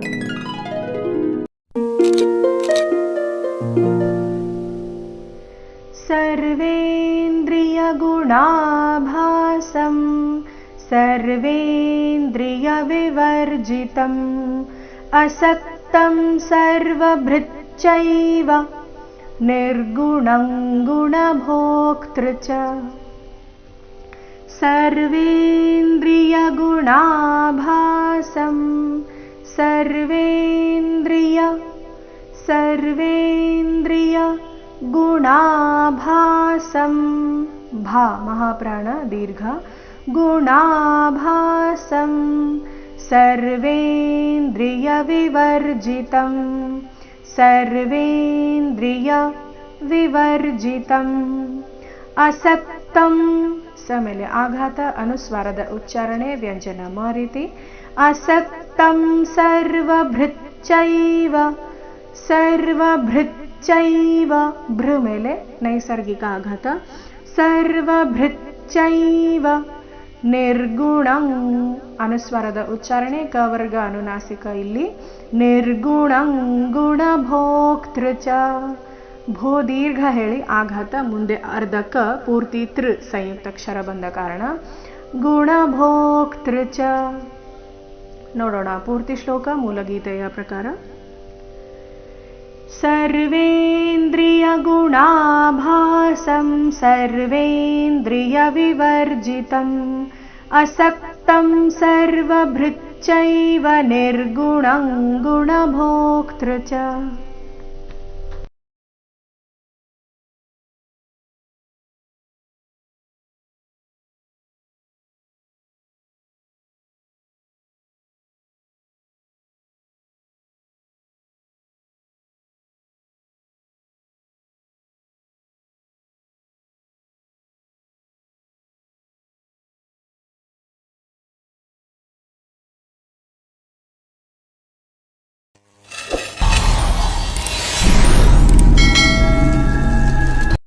सर्वेन्द्रियगुणाभासं सर्वेन्द्रियविवर्जितम् असक्तं सर्वभृच्चैव निर्गुणं गुणभोक्तृ च। सर्वेन्द्रियगुणाभासं सर्वेन्द्रियगुणाभासं भा महाप्राण दीर्घ गुणाभासं सर्वेन्द्रियविवर्जितं सर्वेन्द्रियविवर्जितम् असक्तं ಸಮೇಲೆ ಆಘಾತ ಅನುಸ್ವಾರದ ಉಚ್ಚಾರಣೆ ವ್ಯಂಜನ ಮ ರೀತಿ असक्तं सर्वभृच्चैव सर्वभृच्चैव भृ ಮೇಲೆ ನೈಸರ್ಗಿಕ ಆಘಾತ सर्वभृच्चैव ನಿರ್ಗುಣಂ ಅನುಸ್ವಾರದ ಉಚ್ಚಾರಣೆ ಕ ವರ್ಗ ಅನುನಾಸಿಕ ಇಲ್ಲಿ ನಿರ್ಗುಣಂ ಗುಣಭೋಕ್ತೃ ಚ ಭೂ ದೀರ್ಘ ಹೇಳಿ ಆಘಾತ ಮುಂದೆ ಅರ್ಧಕ ಪೂರ್ತಿ ತೃ ಸಂಯುಕ್ತಾಕ್ಷರ ಬಂದ ಕಾರಣ ಗುಣಭೋಕ್ತೃ ಚ. ನೋಡೋಣ ಪೂರ್ತಿ ಶ್ಲೋಕ ಮೂಲಗೀತೆಯ ಪ್ರಕಾರ. ಸರ್ವೇಂದ್ರಿಯಗುಣಾಭಾಸಂ ಸರ್ವೇಂದ್ರಿಯವಿವರ್ಜಿತಂ असक्तं सर्वभृच्चैव निर्गुणं गुणभोक्तृ च.